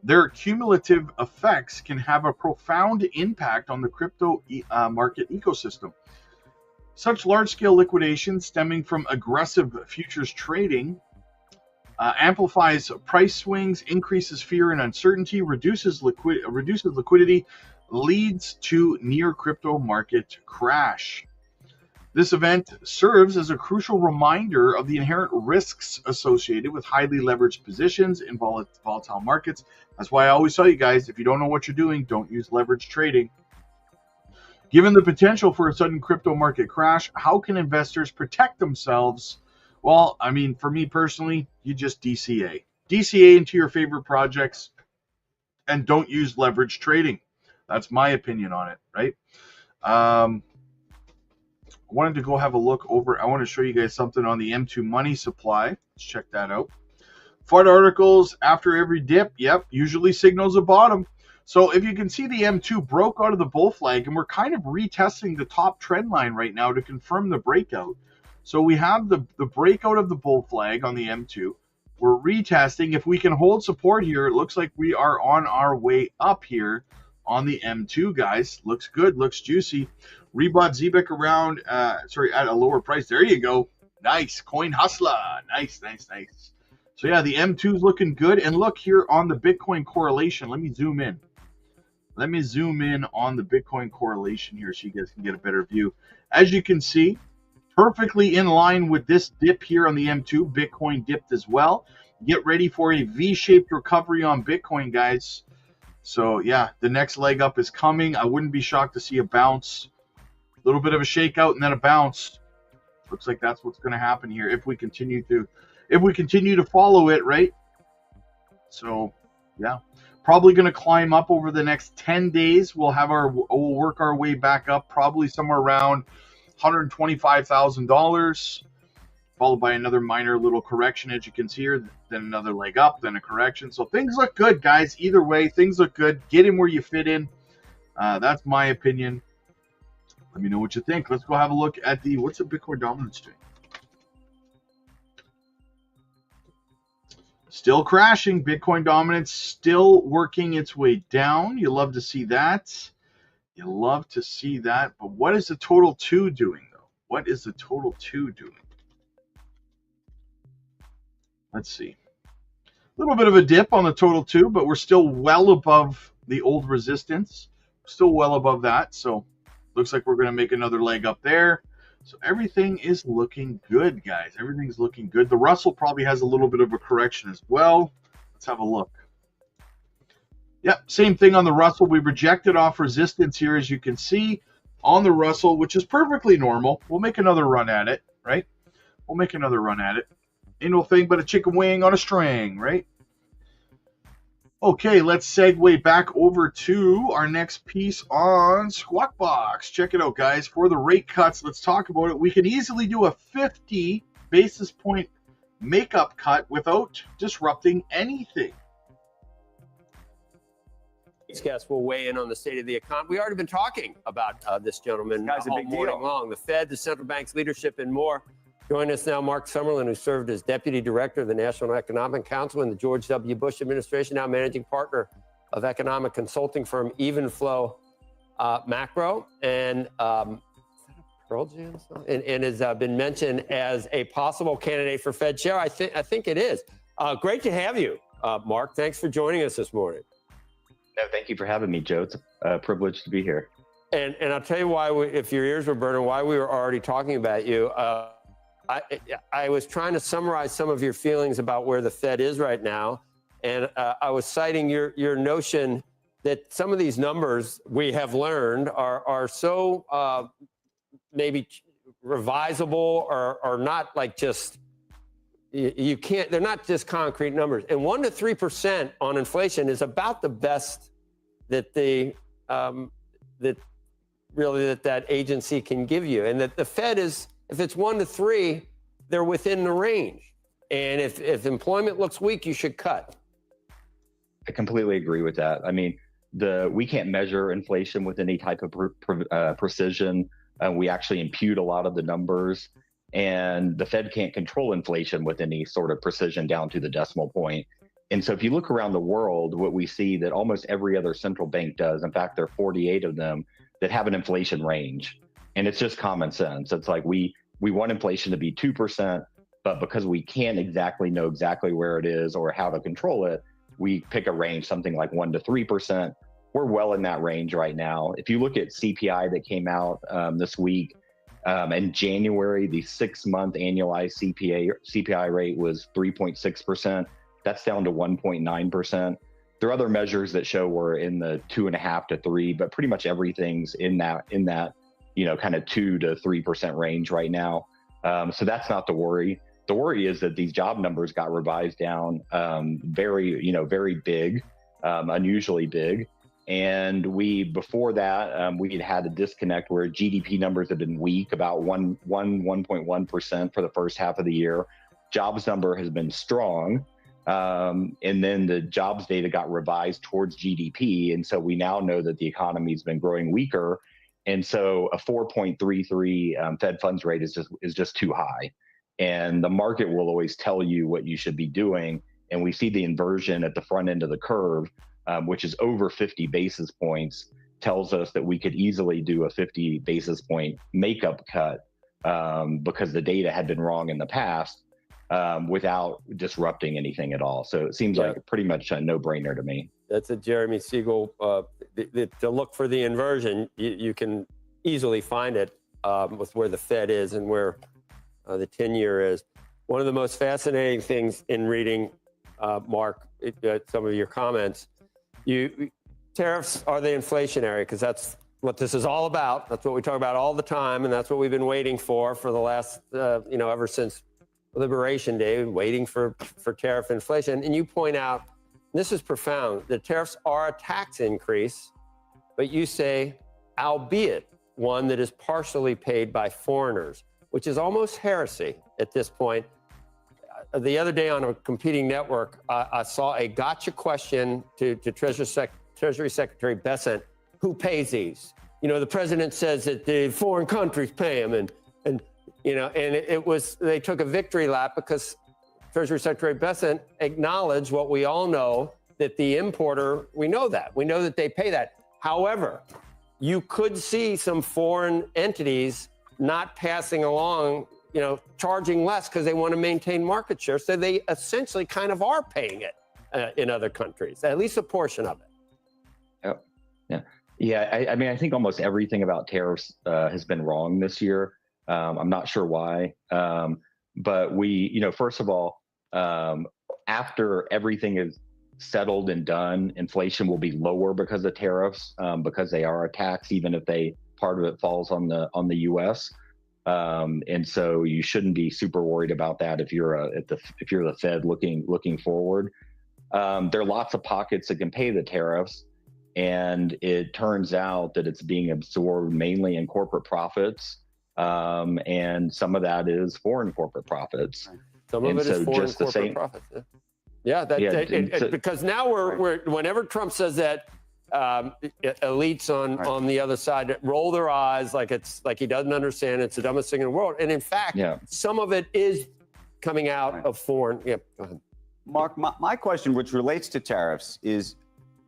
their cumulative effects can have a profound impact on the crypto market ecosystem. Such large-scale liquidations stemming from aggressive futures trading amplifies price swings, increases fear and uncertainty, reduces liquidity, leads to near crypto market crash. This event serves as a crucial reminder of the inherent risks associated with highly leveraged positions in volatile markets. That's why I always tell you guys, if you don't know what you're doing, don't use leverage trading. Given the potential for a sudden crypto market crash, how can investors protect themselves? Well, I mean, for me personally, you just DCA. DCA into your favorite projects and don't use leverage trading. That's my opinion on it, right? I wanted to go have a look over. I want to show you guys something on the M2 money supply. Let's check that out. FUD articles after every dip. Yep, usually signals a bottom. So if you can see, the M2 broke out of the bull flag, and we're kind of retesting the top trend line right now to confirm the breakout. So we have the breakout of the bull flag on the M2. We're retesting. If we can hold support here, it looks like we are on our way up here on the M2, guys. Looks good, looks juicy. Rebought ZBIC around, at a lower price. There you go. Nice. Coin hustler. Nice. So yeah, the M2 is looking good. And look here on the Bitcoin correlation. Let me zoom in. On the Bitcoin correlation here so you guys can get a better view. As you can see, perfectly in line with this dip here on the M2. Bitcoin dipped as well. Get ready for a V-shaped recovery on Bitcoin, guys. So yeah, the next leg up is coming. I wouldn't be shocked to see a bounce. A little bit of a shakeout and then a bounce. Looks like that's what's going to happen here if we continue to follow it, right? So yeah, probably going to climb up over the next 10 days. We'll work our way back up, probably somewhere around $125,000 followed by another minor little correction, as you can see here, then another leg up, then a correction. So things look good, guys. Either way, things look good. Get in where you fit in. That's my opinion. Let me know what you think. Let's go have a look at what's the Bitcoin dominance doing? Still crashing. Bitcoin dominance still working its way down. You love to see that. You love to see that. But what is the total 2 doing, though? What is the total 2 doing? Let's see. A little bit of a dip on the total 2, but we're still well above the old resistance. Still well above that. So looks like we're going to make another leg up there. So everything is looking good, guys. Everything's looking good. The Russell probably has a little bit of a correction as well. Let's have a look. Yep, same thing on the Russell. We rejected off resistance here, as you can see, on the Russell, which is perfectly normal. We'll make another run at it, right? We'll make another run at it. Ain't no thing but a chicken wing on a string, right? Okay, let's segue back over to our next piece on Squawk Box. Check it out, guys. For the rate cuts, let's talk about it. We can easily do a 50 basis point makeup cut without disrupting anything. Next guest will weigh in on the state of the economy. We already been talking about this gentleman This guy's a all big morning deal. long. The Fed, the central bank's leadership, and more. Join us now, Mark Summerlin, who served as Deputy Director of the National Economic Council in the George W. Bush administration, now managing partner of economic consulting firm Evenflow Macro, and Pearl Jam song? And has been mentioned as a possible candidate for Fed chair. I think it is. Great to have you, Mark. Thanks for joining us this morning. No, thank you for having me, Joe. It's a privilege to be here. And I'll tell you why, if your ears were burning, why we were already talking about you. I was trying to summarize some of your feelings about where the Fed is right now, and I was citing your notion that some of these numbers we have learned are so maybe revisable or not like just you can't. They're not just concrete numbers. And 1 to 3% on inflation is about the best that that agency can give you, and that the Fed is. If it's 1 to 3, they're within the range. And if employment looks weak, you should cut. I completely agree with that. I mean, we can't measure inflation with any type of precision. We actually impute a lot of the numbers, and the Fed can't control inflation with any sort of precision down to the decimal point. And so if you look around the world, what we see that almost every other central bank does, in fact, there are 48 of them that have an inflation range. And it's just common sense. It's like we want inflation to be 2%, but because we can't exactly know exactly where it is or how to control it, we pick a range, something like 1 to 3%. We're well in that range right now. If you look at CPI that came out this week, in January, the 6-month annualized CPI rate was 3.6%. That's down to 1.9%. There are other measures that show we're in the 2.5 to 3, but pretty much everything's in that kind of 2 to 3% range right now. So that's not the worry. The worry is that these job numbers got revised down very big, unusually big. And before that, we had a disconnect where GDP numbers have been weak, about 1.1% for the first half of the year. Jobs number has been strong. And then the jobs data got revised towards GDP. And so we now know that the economy has been growing weaker. And so a 4.33 Fed funds rate is just too high. And the market will always tell you what you should be doing. And we see the inversion at the front end of the curve, which is over 50 basis points, tells us that we could easily do a 50 basis point makeup cut because the data had been wrong in the past without disrupting anything at all. So it seems like pretty much a no-brainer to me. That's a Jeremy Siegel. To look for the inversion, you can easily find it with where the Fed is and where the 10-year is. One of the most fascinating things in reading, Mark, some of your comments, tariffs, are they inflationary? Because that's what this is all about. That's what we talk about all the time, and that's what we've been waiting for the last, ever since Liberation Day, waiting for tariff inflation. And you point out, this is profound, the tariffs are a tax increase, but you say, albeit one that is partially paid by foreigners. which is almost heresy at this point. The other day on a competing network, I saw a gotcha question to Treasury Secretary Bessent, who pays these? You know, the president says that the foreign countries pay them, and it was, they took a victory lap because Treasury Secretary Bessent acknowledged what we all know, that the importer, we know that they pay that. However, you could see some foreign entities not passing along, charging less because they want to maintain market share. So they essentially kind of are paying it in other countries, at least a portion of it. Yep. Yeah. I mean, I think almost everything about tariffs has been wrong this year. I'm not sure why. But we, first of all, after everything is settled and done, inflation will be lower because of tariffs, because they are a tax, even if part of it falls on the U.S. And so you shouldn't be super worried about that if you're the Fed looking forward. There are lots of pockets that can pay the tariffs, and it turns out that it's being absorbed mainly in corporate profits, and some of that is foreign corporate profits. Some of it is foreign corporate profits. Yeah, because now we're whenever Trump says that, elites on the other side roll their eyes like he doesn't understand. It's the dumbest thing in the world. And in fact, some of it is coming out of foreign. Yeah, go ahead. Mark, my question, which relates to tariffs, is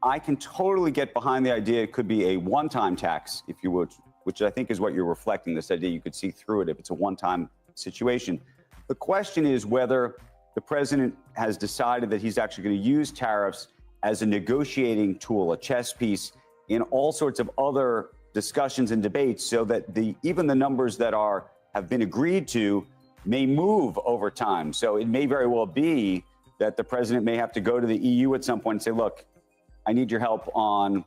I can totally get behind the idea it could be a one-time tax, if you would, which I think is what you're reflecting, this idea you could see through it if it's a one-time situation. The question is whether the president has decided that he's actually going to use tariffs as a negotiating tool, a chess piece in all sorts of other discussions and debates, so that even the numbers that have been agreed to may move over time. So it may very well be that the president may have to go to the EU at some point and say, look, I need your help on,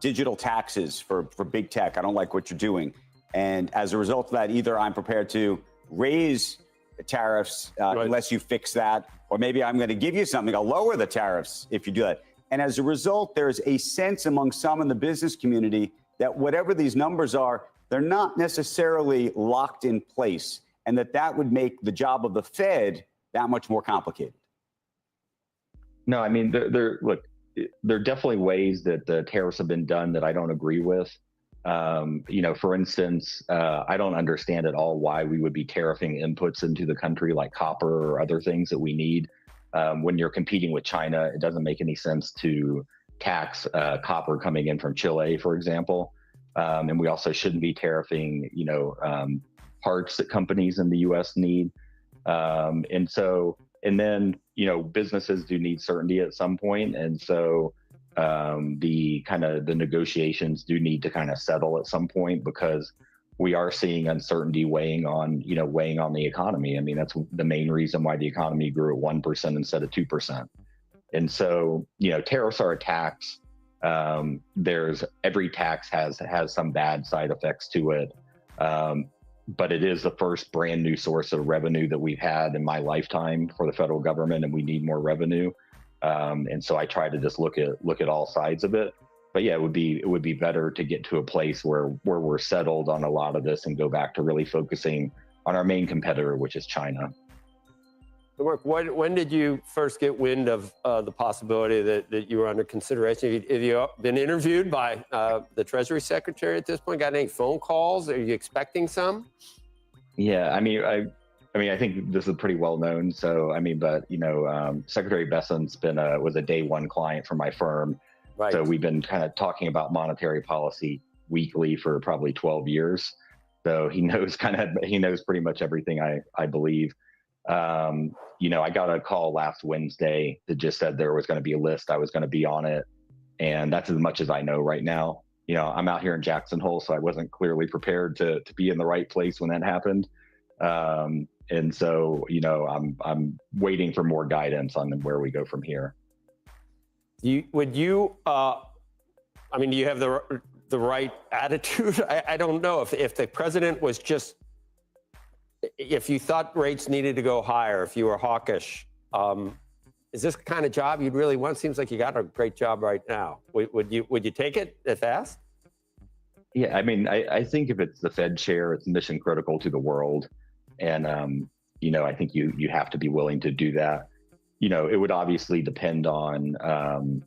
digital taxes for big tech. I don't like what you're doing. And as a result of that, either I'm prepared to raise tariffs unless you fix that, or maybe I'm going to give you something. I'll lower the tariffs if you do that. And as a result, there's a sense among some in the business community that whatever these numbers are, they're not necessarily locked in place, and that would make the job of the Fed that much more complicated. No, I mean, there are definitely ways that the tariffs have been done that I don't agree with. For instance, I don't understand at all why we would be tariffing inputs into the country like copper or other things that we need. When you're competing with China, it doesn't make any sense to tax copper coming in from Chile, for example. And we also shouldn't be tariffing, parts that companies in the U.S. need. And then, businesses do need certainty at some point. And so the negotiations do need to kind of settle at some point, because we are seeing uncertainty weighing on the economy. I mean, that's the main reason why the economy grew at 1% instead of 2%. And so, tariffs are a tax. Every tax has some bad side effects to it. But it is the first brand new source of revenue that we've had in my lifetime for the federal government, and we need more revenue. And so I try to just look at all sides of it. But yeah, it would be better to get to a place where we're settled on a lot of this and go back to really focusing on our main competitor, which is China. So Mark, when did you first get wind of the possibility that you were under consideration? Have you been interviewed by the Treasury Secretary at this point? Got any phone calls? Are you expecting some? Yeah, I mean, I think this is pretty well known. So, Secretary Bessent's was a day one client for my firm. Right. So we've been kind of talking about monetary policy weekly for probably 12 years. So he knows pretty much everything I believe. I got a call last Wednesday that just said there was going to be a list. I was going to be on it. And that's as much as I know right now. I'm out here in Jackson Hole, so I wasn't clearly prepared to be in the right place when that happened. And so, I'm waiting for more guidance on where we go from here. Do you have the right attitude? I don't know if the president was just, if you thought rates needed to go higher, if you were hawkish, is this the kind of job you'd really want? Seems like you got a great job right now. Would you take it at fast? Yeah, I mean, I think if it's the Fed chair, it's mission critical to the world, and I think you have to be willing to do that. It would obviously depend on I've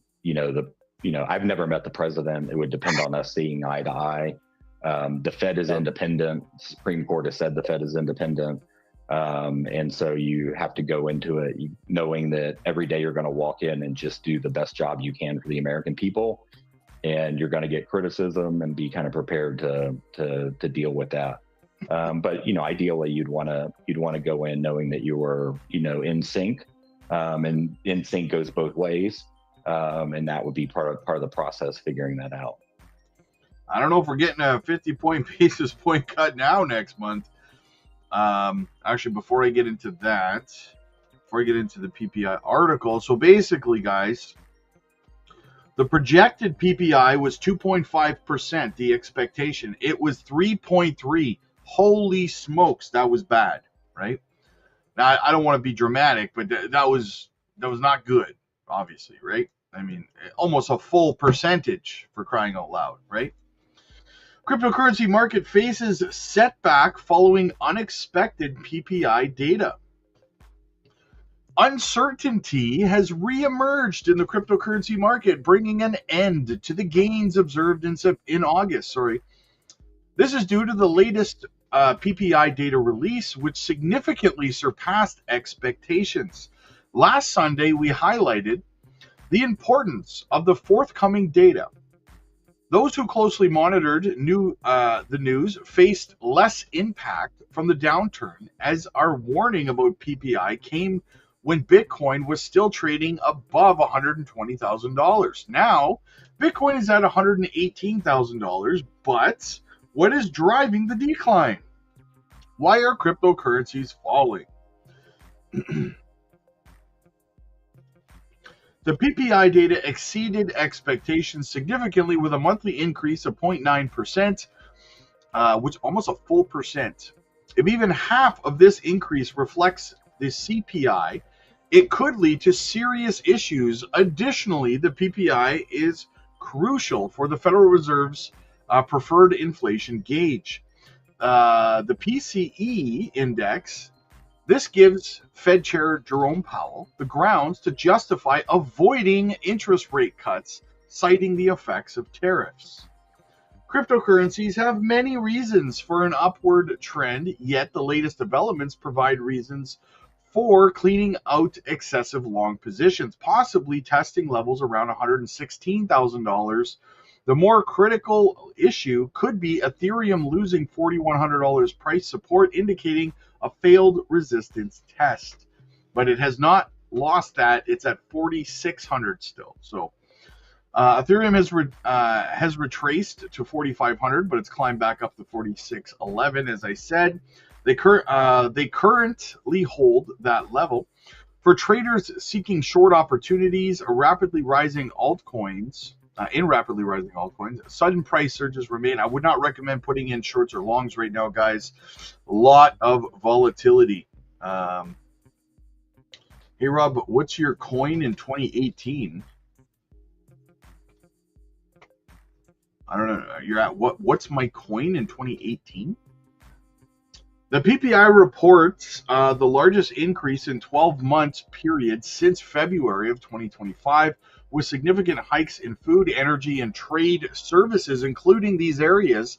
never met the president. It would depend on us seeing eye to eye. The Fed is independent. Supreme Court has said the Fed is independent, and so you have to go into it knowing that every day you're going to walk in and just do the best job you can for the American people. And you're going to get criticism and be kind of prepared to deal with that. But ideally, you'd want to go in knowing that you were in sync, and in sync goes both ways, and that would be part of the process, figuring that out. I don't know if we're getting a 50 basis point cut now next month. Actually, before I get into the PPI article, so basically, guys. The projected PPI was 2.5%, the expectation. It was 3.3. Holy smokes, that was bad, right? Now, I don't want to be dramatic, but that was not good, obviously, right? I mean, almost a full percentage, for crying out loud, right? Cryptocurrency market faces setback following unexpected PPI data. Uncertainty has reemerged in the cryptocurrency market, bringing an end to the gains observed in August. This is due to the latest PPI data release, which significantly surpassed expectations. Last Sunday, we highlighted the importance of the forthcoming data. Those who closely monitored the news faced less impact from the downturn, as our warning about PPI came when Bitcoin was still trading above $120,000. Now, Bitcoin is at $118,000, but what is driving the decline? Why are cryptocurrencies falling? The PPI data exceeded expectations significantly with a monthly increase of 0.9%, which almost a full percent. If even half of this increase reflects the CPI, it could lead to serious issues. Additionally, the PPI is crucial for the Federal Reserve's preferred inflation gauge. The PCE index, this gives Fed Chair Jerome Powell the grounds to justify avoiding interest rate cuts, citing the effects of tariffs. Cryptocurrencies have many reasons for an upward trend, yet the latest developments provide reasons for cleaning out excessive long positions, possibly testing levels around $116,000. The more critical issue could be Ethereum losing $4,100 price support, indicating a failed resistance test. But it has not lost that. It's at 4,600 still. So Ethereum has retraced to 4,500, but it's climbed back up to 4,611, as I said. They currently hold that level. For traders seeking short opportunities, rapidly rising altcoins, sudden price surges remain. I would not recommend putting in shorts or longs right now, guys. A lot of volatility. Hey, Rob, what's your coin in 2018? I don't know. You're at what's my coin in 2018? The PPI reports the largest increase in 12 months period since February of 2025, with significant hikes in food, energy, and trade services, including these areas.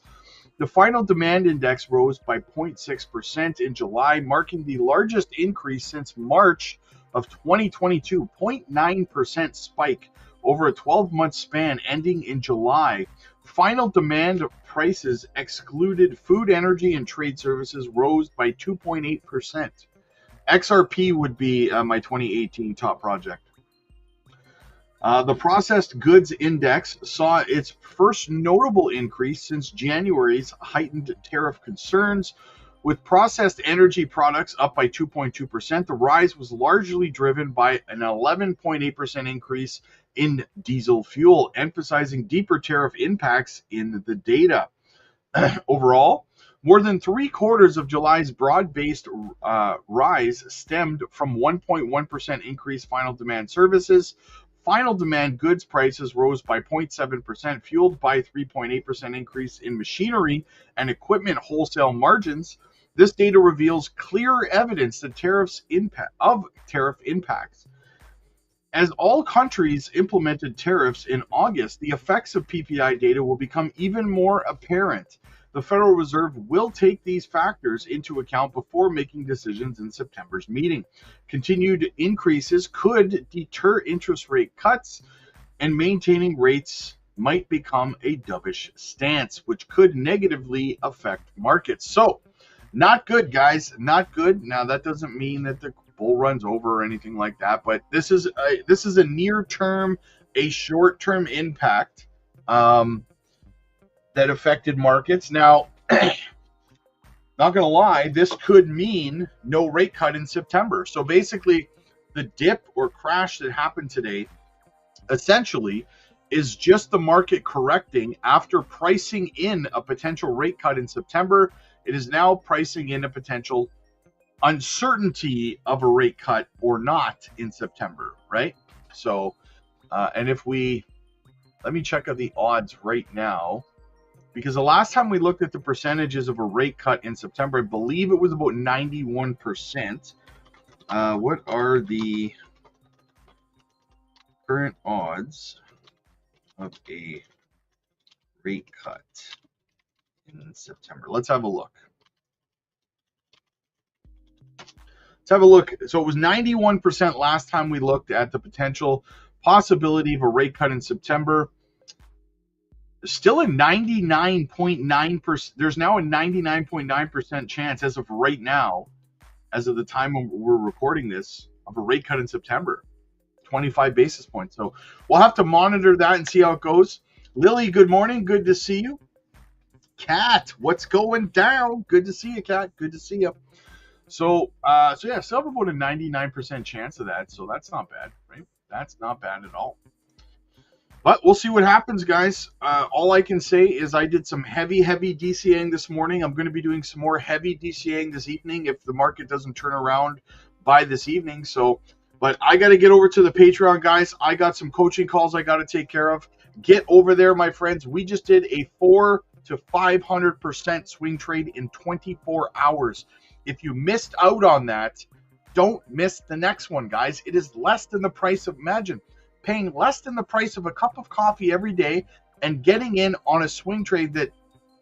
The final demand index rose by 0.6% in July, marking the largest increase since March of 2022, 0.9% spike over a 12-month span ending in July. Final demand prices excluded food, energy, and trade services rose by 2.8%. XRP would be my 2018 top project. The processed goods index saw its first notable increase since January's heightened tariff concerns, with processed energy products up by 2.2%. The rise was largely driven by an 11.8% increase in diesel fuel, emphasizing deeper tariff impacts in the data. Overall, more than 3/4 of July's broad-based rise stemmed from 1.1% increase final demand services, final demand goods prices rose by 0.7%, fueled by a 3.8% increase in machinery and equipment wholesale margins. This data reveals clear evidence that tariff impacts. As all countries implemented tariffs in August, the effects of PPI data will become even more apparent. The Federal Reserve will take these factors into account before making decisions in September's meeting. Continued increases could deter interest rate cuts, and maintaining rates might become a dovish stance, which could negatively affect markets. So, not good, guys. Not good. Now, that doesn't mean that the bull runs over or anything like that, but this is a near term, a short term impact that affected markets. Now, not gonna lie, this could mean no rate cut in September. So basically, the dip or crash that happened today essentially is just the market correcting after pricing in a potential rate cut in September. It is now pricing in a potential uncertainty of a rate cut or not in September, right? So, and if let me check out the odds right now, because the last time we looked at the percentages of a rate cut in September, I believe it was about 91%. What are the current odds of a rate cut in September? Let's have a look. Let's have a look. So it was 91% last time we looked at the potential possibility of a rate cut in September. Still a 99.9%. There's now a 99.9% chance as of right now, as of the time when we're recording this, of a rate cut in September. 25 basis points. So we'll have to monitor that and see how it goes. Lily, good morning. Good to see you. Kat, what's going down? Good to see you, Kat. Good to see you. So yeah, still have about a 99% chance of that. So that's not bad, right? That's not bad at all. But we'll see what happens, guys. All I can say is I did some heavy DCAing this morning. I'm going to be doing some more heavy DCAing this evening if the market doesn't turn around by this evening. So, but I got to get over to the Patreon, guys. I got some coaching calls I got to take care of. Get over there, my friends. We just did a 400 to 500% swing trade in 24 hours. If you missed out on that, don't miss the next one, guys. It is less than the price of, imagine, paying less than the price of a cup of coffee every day and getting in on a swing trade that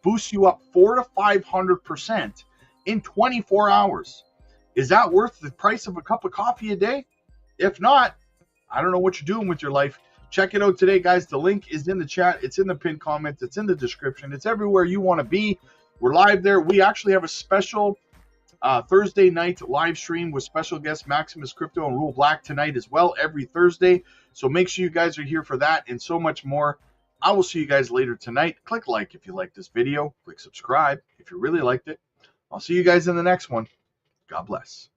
boosts you up 400 to 500% in 24 hours. Is that worth the price of a cup of coffee a day? If not, I don't know what you're doing with your life. Check it out today, guys. The link is in the chat. It's in the pinned comments. It's in the description. It's everywhere you want to be. We're live there. We actually have a special Thursday night live stream with special guests Maximus Crypto and Rule Black tonight as well, every Thursday. So make sure you guys are here for that and so much more. I will see you guys later tonight. Click like if you like this video. Click subscribe if you really liked it. I'll see you guys in the next one. God bless.